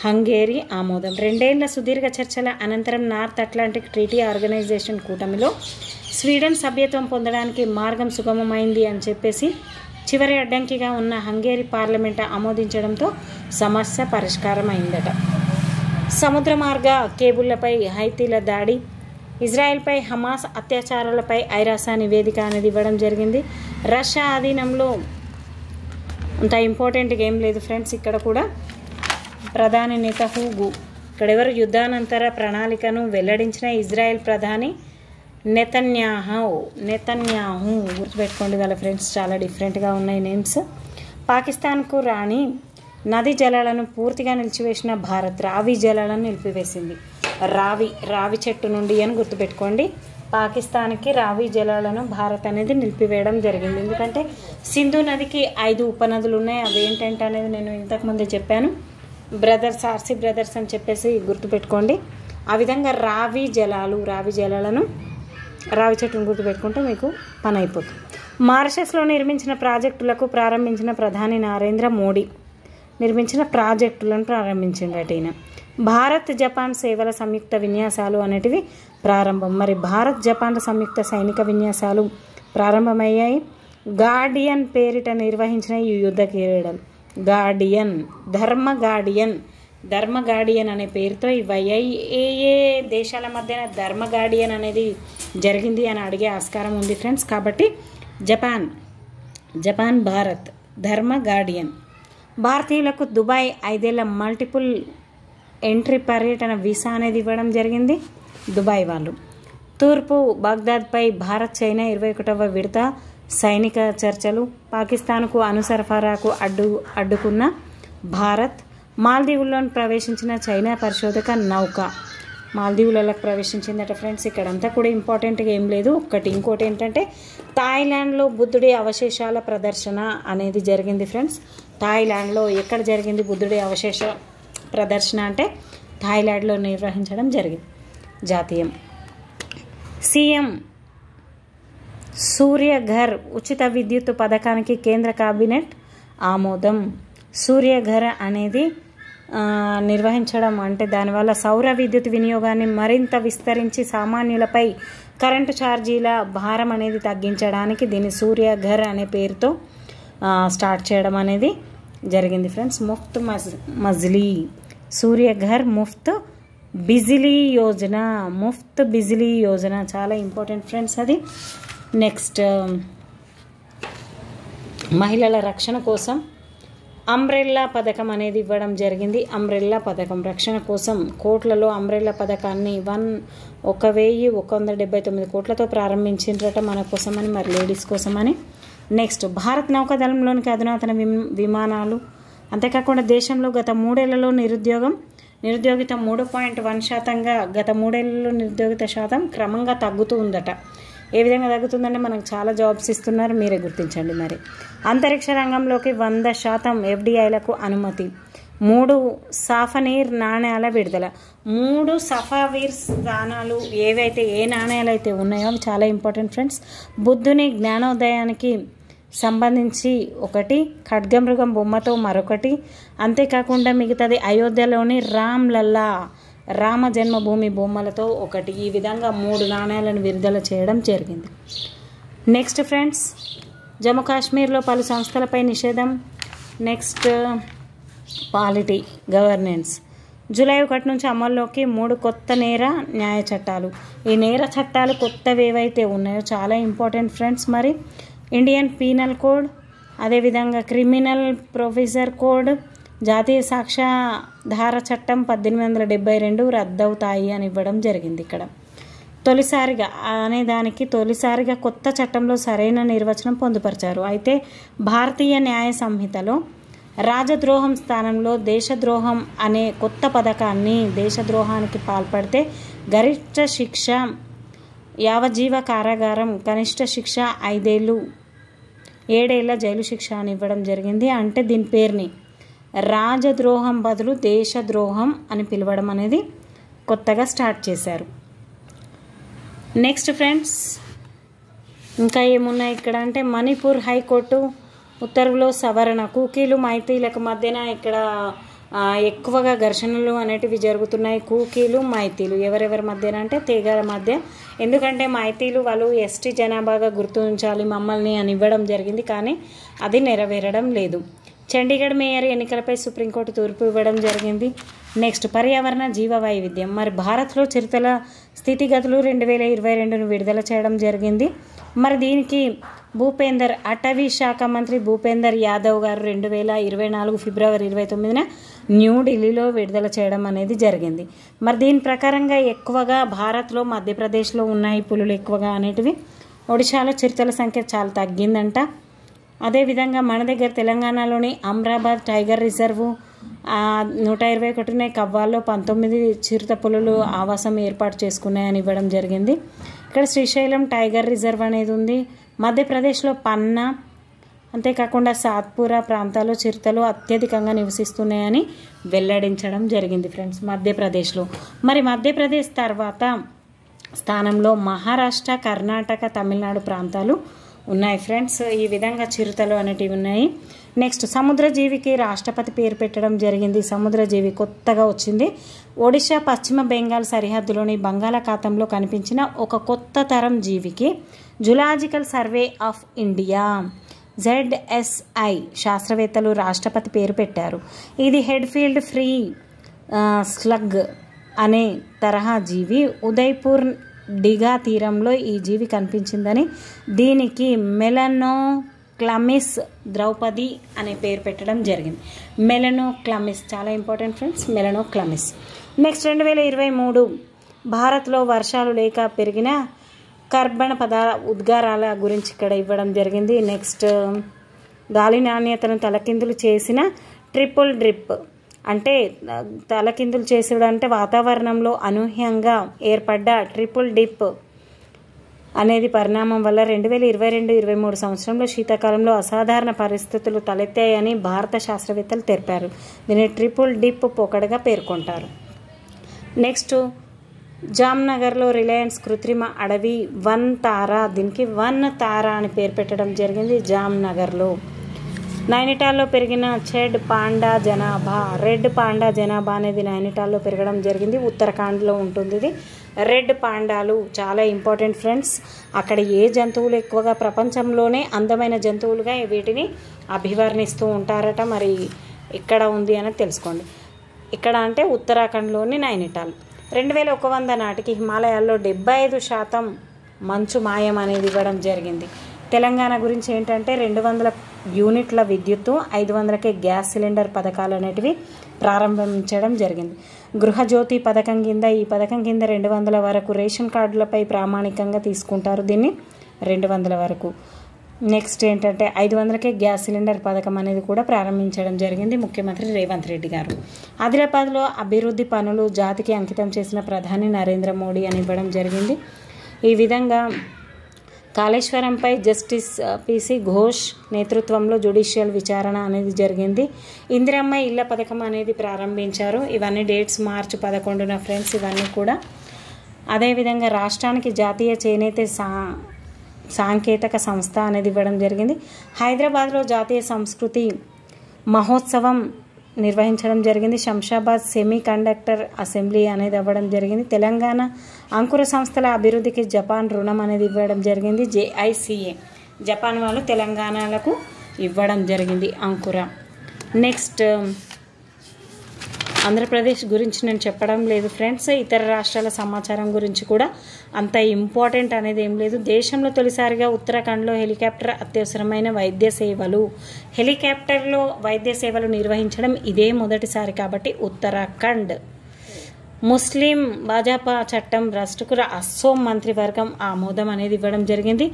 S1: హంగేరీ ఆమోదం. 2 ఏళ్ల సుదీర్ఘ చర్చల అనంతరం నార్త్ అట్లాంటిక్ ట్రీటీ ఆర్గనైజేషన్ కూటమిలో స్వీడన్ సభ్యత్వం పొందడానికి మార్గం సుగమమైంది అని చెప్పేసి చివరి అడ్డంకిగా ఉన్న హంగేరీ పార్లమెంట్ ఆమోదించడంతో సమస్య పరిష్కారం అయిందట. సముద్ర మార్గ కేబుళ్లపై హైతీల దాడి, ఇజ్రాయెల్పై హమాస్ అత్యాచారాలపై ఐరాస నివేదిక అనేది ఇవ్వడం జరిగింది. రష్యా ఆధీనంలో అంత ఇంపార్టెంట్గా ఏం లేదు ఫ్రెండ్స్. ఇక్కడ కూడా ప్రధాని నెతన్యాహు ఇక్కడ ఎవరు యుద్ధానంతర ప్రణాళికను వెల్లడించిన ఇజ్రాయెల్ ప్రధాని నెతన్యాహు గుర్తుపెట్టుకోండి వాళ్ళ ఫ్రెండ్స్, చాలా డిఫరెంట్గా ఉన్నాయి నేమ్స్. పాకిస్తాన్కు రాణి నదీ జలాలను పూర్తిగా నిలిచివేసిన భారత్ రావి జలాలను నిలిపివేసింది. రావి చెట్టు నుండి అని గుర్తుపెట్టుకోండి. పాకిస్తాన్కి రావి జలాలను భారత్ అనేది నిలిపివేయడం జరిగింది. ఎందుకంటే సింధు నదికి 5 ఉపనదులు ఉన్నాయి. అవి ఏంటంటే అనేది నేను ఇంతకుముందే చెప్పాను. బ్రదర్స్, ఆర్సీ బ్రదర్స్ అని చెప్పేసి గుర్తుపెట్టుకోండి. ఆ విధంగా రావి జలాలను రావి చెట్టును గుర్తుపెట్టుకుంటే మీకు పని అయిపోతుంది. మారిషస్లో నిర్మించిన ప్రాజెక్టులకు ప్రారంభించిన ప్రధాని నరేంద్ర మోడీ నిర్మించిన ప్రాజెక్టులను ప్రారంభించిందట ఈయన. భారత్ జపాన్ సేవల సంయుక్త విన్యాసాలు అనేటివి ప్రారంభం. మరి భారత్ జపాన్ల సంయుక్త సైనిక విన్యాసాలు ప్రారంభమయ్యాయి. గార్డియన్ పేరిట నిర్వహించిన ఈ యుద్ధ క్రీడలు ధర్మ గార్డియన్ అనే పేరుతో ఇవయ్యాయి. ఏ దేశాల మధ్యన ధర్మ గార్డియన్ అనేది జరిగింది అని అడిగే ఆస్కారం ఉంది ఫ్రెండ్స్. కాబట్టి జపాన్ భారత్ ధర్మ గార్డియన్. భారతీయులకు దుబాయ్ 5 ఏళ్ల మల్టిపుల్ ఎంట్రీ పర్యటన వీసా అనేది ఇవ్వడం జరిగింది దుబాయ్ వాళ్ళు. తూర్పు బాగ్దాద్పై భారత్ చైనా 21వ విడత సైనిక చర్చలు. పాకిస్తాన్కు అణుసరఫరాకు అడ్డుకున్న భారత్. మాల్దీవుల్లోని ప్రవేశించిన చైనా పరిశోధక నౌక మాల్దీవులకు ప్రవేశించిందట ఫ్రెండ్స్. ఇక్కడంతా కూడా ఇంపార్టెంట్గా ఏం లేదు. ఇంకోటి ఏంటంటే థాయిలాండ్లో బుద్ధుడి అవశేషాల ప్రదర్శన అనేది జరిగింది ఫ్రెండ్స్. థాయిలాండ్లో ఎక్కడ జరిగింది బుద్ధుడి అవశేష ప్రదర్శన అంటే థాయిలాండ్లో నిర్వహించడం జరిగింది. జాతీయం. సీఎం సూర్యఘర్ ఉచిత విద్యుత్ పథకానికి కేంద్ర కేబినెట్ ఆమోదం. సూర్యఘర్ అనేది నిర్వహించడం అంటే దానివల్ల సౌర విద్యుత్ వినియోగాన్ని మరింత విస్తరించి సామాన్యులపై కరెంటు ఛార్జీల భారం అనేది తగ్గించడానికి దీన్ని సూర్యఘర్ అనే పేరుతో స్టార్ట్ చేయడం అనేది జరిగింది ఫ్రెండ్స్. ముఫ్త్ మజ్లీ సూర్యఘర్ ముఫ్త్ బిజిలీ యోజన చాలా ఇంపార్టెంట్ ఫ్రెండ్స్ అది. నెక్స్ట్ మహిళల రక్షణ కోసం అంబ్రెల్లా పథకం అనేది ఇవ్వడం జరిగింది. అంబ్రెల్లా పథకం రక్షణ కోసం కోట్లలో అంబ్రెల్లా పథకాన్ని 1179 కోట్లతో ప్రారంభించిండ్రట మన కోసమని, మరి లేడీస్ కోసమని. నెక్స్ట్ భారత్ నౌకాదళంలోనికి అధునాతన విమానాలు. అంతేకాకుండా దేశంలో గత 3 ఏళ్లలో నిరుద్యోగిత 3.1%గా గత 3 ఏళ్లలో నిరుద్యోగిత శాతం క్రమంగా తగ్గుతూ ఉందట. ఏ విధంగా తగ్గుతుందంటే మనకు చాలా జాబ్స్ ఇస్తున్నారు, మీరే గుర్తించండి. మరి అంతరిక్ష రంగంలోకి 100% ఎఫ్డిఐలకు అనుమతి. 3 సాఫనీర్ నాణ్యాల విడుదల. 3 సఫావీర్ స్థానాలు ఏ నాణ్యాలు అయితే ఉన్నాయో అవి చాలా ఇంపార్టెంట్ ఫ్రెండ్స్. బుద్ధుని జ్ఞానోదయానికి సంబంధించి ఒకటి, ఖడ్గమృగం బొమ్మతో మరొకటి, అంతేకాకుండా మిగతాది అయోధ్యలోని రామ జన్మభూమి బొమ్మలతో ఒకటి. ఈ విధంగా 3 నాణ్యాలను విడుదల చేయడం జరిగింది. నెక్స్ట్ ఫ్రెండ్స్ జమ్మూ కాశ్మీర్లో పలు సంస్థలపై నిషేధం. Next polity governance. జూలై 1 నుంచి అమల్లోకి 3 కొత్త నేర న్యాయ చట్టాలు. ఈ నేర చట్టాలు కొత్తవి ఏవైతే ఉన్నాయో చాలా ఇంపార్టెంట్ ఫ్రెండ్స్. మరి ఇండియన్ పీనల్ కోడ్, అదేవిధంగా క్రిమినల్ ప్రొసీజర్ కోడ్, జాతీయ సాక్ష్యాధార చట్టం 1872 రద్దవుతాయి అని ఇవ్వడం జరిగింది. ఇక్కడ తొలిసారిగా కొత్త చట్టంలో సరైన నిర్వచనం పొందుపరిచారు. అయితే భారతీయ న్యాయ సంహితలో రాజద్రోహం స్థానంలో దేశద్రోహం అనే కొత్త పథకాన్ని, దేశద్రోహానికి పాల్పడితే గరిష్ట శిక్ష యావజ్జీవ కారాగారం, కనిష్ట శిక్ష 5 ఏళ్ళు 7 ఏళ్ల జైలు శిక్ష అని ఇవ్వడం జరిగింది. అంటే దీని పేరుని రాజద్రోహం బదులు దేశద్రోహం అని పిలవడం అనేది కొత్తగా స్టార్ట్ చేశారు. నెక్స్ట్ ఫ్రెండ్స్, ఇంకా ఏమున్నాయి ఇక్కడ అంటే మణిపూర్ హైకోర్టు ఉత్తర్వులో సవరణ. కూకీలు మైతీలకు మధ్యన ఇక్కడ ఎక్కువగా ఘర్షణలు అనేటివి జరుగుతున్నాయి. కూకీలు మైతీలు ఎవరెవరి మధ్యన అంటే తెగల మధ్య. ఎందుకంటే మైతీలు వాళ్ళు ఎస్టీ జనాభాగా గుర్తించాలి మమ్మల్ని అని ఇవ్వడం జరిగింది, కానీ అది నెరవేరడం లేదు. చండీగఢ్ మేయర్ ఎన్నికలపై సుప్రీంకోర్టు తీర్పు ఇవ్వడం జరిగింది. నెక్స్ట్ పర్యావరణ జీవ వైవిధ్యం. మరి భారత్లో చిరుతల స్థితిగతులు 2022ను విడుదల చేయడం జరిగింది. మరి దీనికి భూపేందర్ అటవీ శాఖ మంత్రి భూపేందర్ యాదవ్ గారు 2024 ఫిబ్రవరి 29న న్యూఢిల్లీలో విడుదల చేయడం అనేది జరిగింది. మరి దీని ప్రకారంగా ఎక్కువగా భారత్లో మధ్యప్రదేశ్లో ఉన్నాయి పులులు ఎక్కువగా అనేటివి. ఒడిశాలో చిరుతల సంఖ్య చాలా తగ్గిందంట. అదేవిధంగా మన దగ్గర తెలంగాణలోని అమ్రాబాద్ టైగర్ రిజర్వు 121 కవ్వాల్లో 19 చిరుత పులులు ఆవాసం ఏర్పాటు చేసుకున్నాయని ఇవ్వడం జరిగింది. ఇక్కడ శ్రీశైలం టైగర్ రిజర్వ్ అనేది ఉంది. మధ్యప్రదేశ్లో పన్నా, అంతేకాకుండా సాత్పురా ప్రాంతాల్లో చిరుతలు అత్యధికంగా నివసిస్తున్నాయని వెల్లడించడం జరిగింది ఫ్రెండ్స్ మధ్యప్రదేశ్లో. మరి మధ్యప్రదేశ్ తర్వాత స్థానంలో మహారాష్ట్ర, కర్ణాటక, తమిళనాడు ప్రాంతాలు ఉన్నాయి ఫ్రెండ్స్. ఈ విధంగా చిరుతలు అనేటివి ఉన్నాయి. నెక్స్ట్ సముద్రజీవికి రాష్ట్రపతి పేరు పెట్టడం జరిగింది. సముద్రజీవి కొత్తగా వచ్చింది. ఒడిశా పశ్చిమ బెంగాల్ సరిహద్దులోని బంగాళాఖాతంలో కనిపించిన ఒక కొత్త తరం జీవికి zoological survey of India ZSI శాస్త్రవేత్తలు రాష్ట్రపతి పేరు పెట్టారు. ఇది హెడ్ఫీల్డ్ ఫ్రీ స్లగ్ అనే తరహా జీవి. ఉదయ్పూర్ డిగా తీరంలో ఈ జీవి కనిపించిందని దీనికి మెలనోక్లమిస్ ద్రౌపది అనే పేరు పెట్టడం జరిగింది. మెలనోక్లమిస్ చాలా ఇంపార్టెంట్ ఫ్రెండ్స్, మెలనోక్లమిస్. నెక్స్ట్ 2023 భారత్లో వర్షాలు లేక పెరిగిన కర్బన ఉద్గారాల గురించి ఇక్కడ ఇవ్వడం జరిగింది. నెక్స్ట్ గాలి నాణ్యతను తలకిందులు చేసిన ట్రిపుల్ డ్రిప్ అంటే తలకిందులు చేసేది అంటే వాతావరణంలో అనూహ్యంగా ఏర్పడ్డ ట్రిపుల్ డిప్ అనేది పరిణామం వల్ల 2022-23 సంవత్సరంలో శీతాకాలంలో అసాధారణ పరిస్థితులు తలెత్తాయని భారత శాస్త్రవేత్తలు తెలిపారు. దీన్ని ట్రిపుల్ డిప్ పోకడగా పేర్కొంటారు. నెక్స్ట్ జామ్నగర్లో రిలయన్స్ కృత్రిమ అడవి వన్ తారా, దీనికి వన్ తారా అని పేరు పెట్టడం జరిగింది జామ్నగర్లో. నైనిటాల్లో పెరిగిన రెడ్ పాండా జనాభా అనేది నైనిటాల్లో పెరగడం జరిగింది. ఉత్తరాఖండ్లో ఉంటుంది ఇది. రెడ్ పాండాలు చాలా ఇంపార్టెంట్ ఫ్రెండ్స్. అక్కడ ఏ జంతువులు ఎక్కువగా ప్రపంచంలోనే అందమైన జంతువులుగా వీటిని అభివర్ణిస్తూ ఉంటారట. మరి ఇక్కడ ఉంది అని తెలుసుకోండి. ఇక్కడ అంటే ఉత్తరాఖండ్లోని నైనిటాల్. 2100 నాటికి హిమాలయాల్లో 75% మంచు మాయం అనేది ఇవ్వడం జరిగింది. తెలంగాణ గురించి ఏంటంటే 200 యూనిట్ల విద్యుత్తు, 500కే గ్యాస్ సిలిండర్ పథకాలు అనేటివి ప్రారంభించడం జరిగింది. గృహజ్యోతి పథకం కింద ఈ పథకం కింద 200 వరకు రేషన్ కార్డులపై ప్రామాణికంగా తీసుకుంటారు దీన్ని 200 వరకు. నెక్స్ట్ ఏంటంటే 500కే గ్యాస్ సిలిండర్ పథకం అనేది కూడా ప్రారంభించడం జరిగింది ముఖ్యమంత్రి రేవంత్ రెడ్డి గారు. ఆదిలాబాద్లో అభివృద్ధి పనులు జాతికి అంకితం చేసిన ప్రధాని నరేంద్ర మోడీ అని ఇవ్వడం జరిగింది. ఈ విధంగా కాళేశ్వరంపై జస్టిస్ PC ఘోష్ నేతృత్వంలో జ్యుడిషియల్ విచారణ అనేది జరిగింది. ఇందిరమ్మ ఇళ్ల పథకం అనేది ప్రారంభించారు. ఇవన్నీ డేట్స్ మార్చి 11న ఫ్రెండ్స్ ఇవన్నీ కూడా. అదేవిధంగా రాష్ట్రానికి జాతీయ చేనేత సాంకేతిక సంస్థ అనేది ఇవ్వడం జరిగింది. హైదరాబాద్లో జాతీయ సంస్కృతి మహోత్సవం నిర్వహించడం జరిగింది. శంషాబాద్ సెమీ కండక్టర్ అసెంబ్లీ అనేది ఇవ్వడం జరిగింది. తెలంగాణ అంకుర సంస్థల అభివృద్ధికి జపాన్ రుణం అనేది ఇవ్వడం జరిగింది. JICA జపాన్ వాళ్ళు తెలంగాణలకు ఇవ్వడం జరిగింది అంకుర. నెక్స్ట్ ఆంధ్రప్రదేశ్ గురించి నేను చెప్పడం లేదు ఫ్రెండ్స్. ఇతర రాష్ట్రాల సమాచారం గురించి కూడా అంత ఇంపార్టెంట్ అనేది ఏం లేదు. దేశంలో తొలిసారిగా ఉత్తరాఖండ్లో హెలికాప్టర్ అత్యవసరమైన వైద్య సేవలు హెలికాప్టర్లో వైద్య సేవలు నిర్వహించడం ఇదే మొదటిసారి కాబట్టి ఉత్తరాఖండ్. ముస్లిం భాజపా చట్టం రద్దుకు అస్సోం మంత్రివర్గం ఆమోదం అనేది ఇవ్వడం జరిగింది.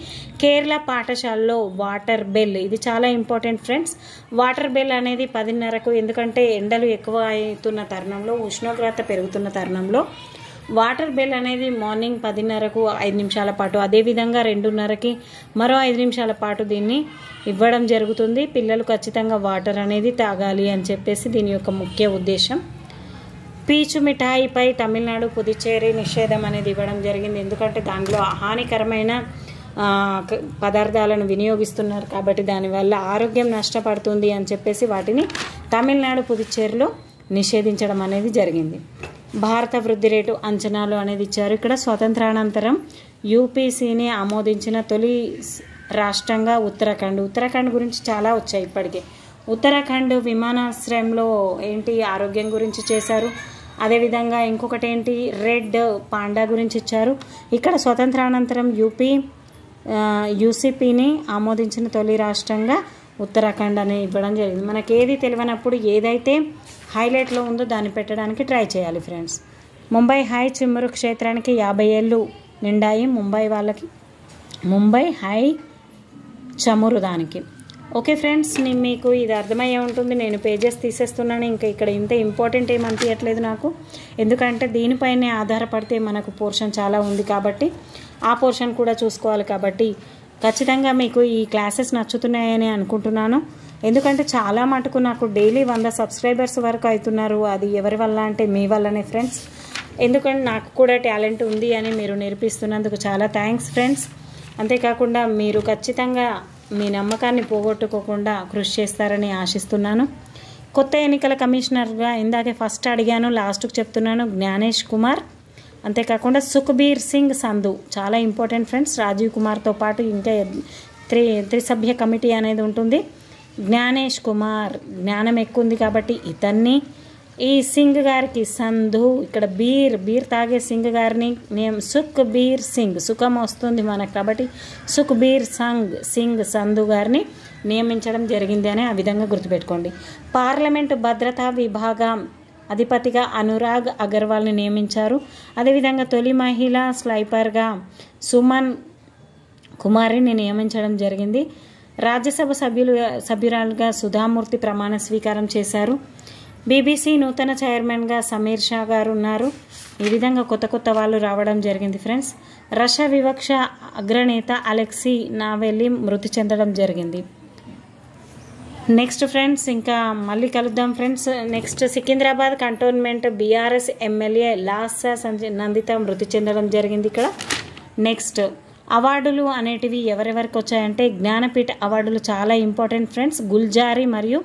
S1: కేరళ పాఠశాలలో వాటర్ బెల్ ఇది చాలా ఇంపార్టెంట్ ఫ్రెండ్స్. వాటర్ బెల్ అనేది 10:30కు, ఎందుకంటే ఎండలు ఎక్కువ అవుతున్న తరుణంలో, ఉష్ణోగ్రత పెరుగుతున్న తరుణంలో వాటర్ బెల్ అనేది మార్నింగ్ 10:30కు 5 నిమిషాల పాటు, అదేవిధంగా 2:30కి మరో 5 నిమిషాల పాటు దీన్ని ఇవ్వడం జరుగుతుంది. పిల్లలు ఖచ్చితంగా వాటర్ అనేది తాగాలి అని చెప్పేసి దీని యొక్క ముఖ్య ఉద్దేశం. పీచు మిఠాయిపై తమిళనాడు పుదుచ్చేరి నిషేధం అనేది ఇవ్వడం జరిగింది. ఎందుకంటే దానిలో హానికరమైన పదార్థాలను వినియోగిస్తున్నారు కాబట్టి దానివల్ల ఆరోగ్యం నష్టపడుతుంది అని చెప్పేసి వాటిని తమిళనాడు పుదుచ్చేరిలో నిషేధించడం అనేది జరిగింది. భారత వృద్ధి రేటు అంచనాలు అనేది ఇచ్చారు. ఇక్కడ స్వతంత్రానంతరం యూపీసీని ఆమోదించిన తొలి రాష్ట్రంగా ఉత్తరాఖండ్ గురించి చాలా వచ్చాయి ఇప్పటికే. ఉత్తరాఖండ్ విమానాశ్రయంలో ఏంటి ఆరోగ్యం గురించి చేశారు. అదేవిధంగా ఇంకొకటి ఏంటి రెడ్ పాండా గురించి ఇచ్చారు. ఇక్కడ స్వతంత్రానంతరం యూసీపీని ఆమోదించిన తొలి రాష్ట్రంగా ఉత్తరాఖండ్ అని ఇవ్వడం జరిగింది. మనకి ఏది తెలియనప్పుడు ఏదైతే హైలైట్లో ఉందో దాన్ని పెట్టడానికి ట్రై చేయాలి ఫ్రెండ్స్. ముంబై హై చిమ్మురు క్షేత్రానికి 50 ఏళ్ళు నిండాయి. ముంబై హై చమురు దానికి. ఓకే ఫ్రెండ్స్, మీకు ఇది అర్థమయ్యే ఉంటుంది. నేను పేజెస్ తీసేస్తున్నాను. ఇంకా ఇక్కడ ఇంత ఇంపార్టెంట్ ఏం అనిపించట్లేదు నాకు, ఎందుకంటే దీనిపైనే ఆధారపడితే మనకు పోర్షన్ చాలా ఉంది కాబట్టి ఆ పోర్షన్ కూడా చూసుకోవాలి. కాబట్టి ఖచ్చితంగా మీకు ఈ క్లాసెస్ నచ్చుతున్నాయని అనుకుంటున్నాను. ఎందుకంటే చాలా మటుకు నాకు డైలీ 100 సబ్స్క్రైబర్స్ వరకు అవుతున్నారు. అది ఎవరి వల్ల అంటే మీ వల్లనే ఫ్రెండ్స్. ఎందుకంటే నాకు కూడా టాలెంట్ ఉంది అని మీరు నేర్పిస్తున్నందుకు చాలా థ్యాంక్స్ ఫ్రెండ్స్. అంతేకాకుండా మీరు ఖచ్చితంగా మీ నమ్మకాన్ని పోగొట్టుకోకుండా కృషి చేస్తారని ఆశిస్తున్నాను. కొత్త ఎన్నికల కమిషనర్గా ఇందాకే ఫస్ట్ అడిగాను, లాస్ట్కి చెప్తున్నాను, జ్ఞానేష్ కుమార్. అంతేకాకుండా సుఖ్బీర్ సింగ్ సంధు చాలా ఇంపార్టెంట్ ఫ్రెండ్స్. రాజీవ్ కుమార్తో పాటు ఇంకా త్రిసభ్య కమిటీ అనేది ఉంటుంది. జ్ఞానేష్ కుమార్ జ్ఞానం ఎక్కువ ఉంది కాబట్టి ఇతన్ని, ఈ సింగ్ గారికి సంధు, ఇక్కడ బీర్ తాగే సింగ్ గారిని నేమ్ సుఖ్బీర్ సింగ్, సుఖం వస్తుంది మనకు కాబట్టి సుఖ్బీర్ సింగ్ సంధు గారిని నియమించడం జరిగింది అని ఆ విధంగా గుర్తుపెట్టుకోండి. పార్లమెంటు భద్రతా విభాగం అధిపతిగా అనురాగ్ అగర్వాల్ని నియమించారు. అదేవిధంగా తొలి మహిళా స్లైపర్గా సుమన్ కుమారిని నియమించడం జరిగింది. రాజ్యసభ సభ్యురాలుగా సుధామూర్తి ప్రమాణ స్వీకారం చేశారు. బీబీసీ నూతన చైర్మన్గా సమీర్ షా గారు ఉన్నారు. ఈ విధంగా కొత్త వాళ్ళు రావడం జరిగింది ఫ్రెండ్స్. రష్యా వివక్ష అగ్రనేత అలెక్సీ నావెల్లీ మృతి చెందడం జరిగింది. నెక్స్ట్ ఫ్రెండ్స్, ఇంకా మళ్ళీ కలుద్దాం friends. Next Secunderabad cantonment BRS MLA Lasya Nanditha మృతి చెందడం జరిగింది ఇక్కడ. నెక్స్ట్ అవార్డులు అనేటివి ఎవరెవరికి వచ్చాయంటే జ్ఞానపీఠ అవార్డులు చాలా ఇంపార్టెంట్ ఫ్రెండ్స్. గుల్జారీ మరియు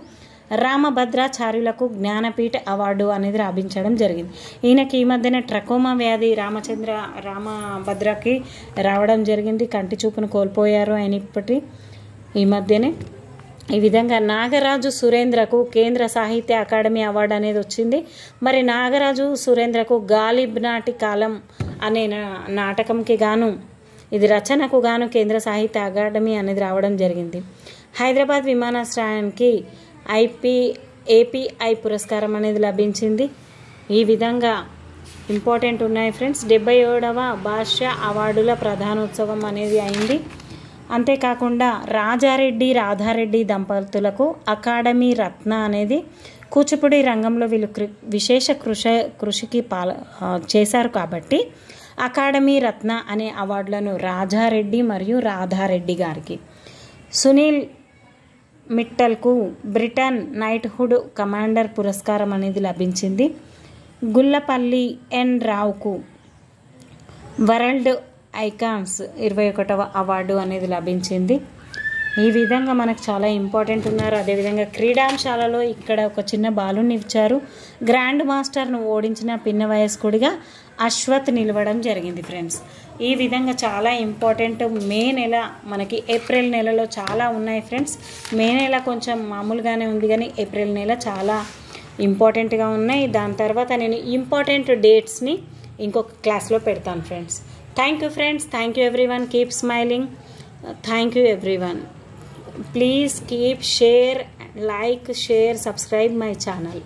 S1: రామభద్రాచార్యులకు జ్ఞానపీఠ అవార్డు అనేది లభించడం జరిగింది. ఈయనకి ఈ మధ్యన ట్రకోమా వ్యాధి రామభద్రకి రావడం జరిగింది. కంటి చూపును కోల్పోయారు ఆయన ఈ మధ్యనే. ఈ విధంగా నాగరాజు సురేంద్రకు కేంద్ర సాహిత్య అకాడమీ అవార్డు అనేది వచ్చింది. మరి నాగరాజు సురేంద్రకు గాలిబ్ నాటి కాలం అనే నాటకంకి గాను, ఇది రచనకు గాను కేంద్ర సాహిత్య అకాడమీ అనేది రావడం జరిగింది. హైదరాబాద్ విమానాశ్రయానికి ఏపీఐ పురస్కారం అనేది లభించింది. ఈ విధంగా ఇంపార్టెంట్ ఉన్నాయి ఫ్రెండ్స్. 77వ భాష అవార్డుల ప్రధానోత్సవం అనేది అయింది. అంతేకాకుండా రాధారెడ్డి దంపతులకు అకాడమీ రత్న అనేది కూచిపూడి రంగంలో వీళ్ళు విశేష కృషికి చేశారు కాబట్టి అకాడమీ రత్న అనే అవార్డులను రాజారెడ్డి మరియు రాధారెడ్డి గారికి. సునీల్ మిట్టల్కు బ్రిటన్ నైట్హుడ్ కమాండర్ పురస్కారం అనేది లభించింది. గుల్లపల్లి ఎన్ రావుకు వరల్డ్ ఐకాన్స్ 21వ అవార్డు అనేది లభించింది. ఈ విధంగా మనకు చాలా ఇంపార్టెంట్ ఉన్నారు. అదేవిధంగా క్రీడాంశాలలో ఇక్కడ ఒక చిన్న బాలుని ఇచ్చారు. గ్రాండ్ మాస్టర్ను ఓడించిన పిన్న వయస్కుడిగా అశ్వత్ నిలవడం జరిగింది ఫ్రెండ్స్. ఈ విధంగా చాలా ఇంపార్టెంట్. మే నెల మనకి ఏప్రిల్ నెలలో చాలా ఉన్నాయి ఫ్రెండ్స్. మే నెల కొంచెం మామూలుగానే ఉంది కానీ ఏప్రిల్ నెల చాలా ఇంపార్టెంట్గా ఉన్నాయి. దాని తర్వాత నేను ఇంపార్టెంట్ డేట్స్ని ఇంకొక క్లాస్లో పెడతాను friends. Thank you friends. Thank you everyone. Keep smiling. Thank you everyone. Please keep share, like, share, subscribe my channel.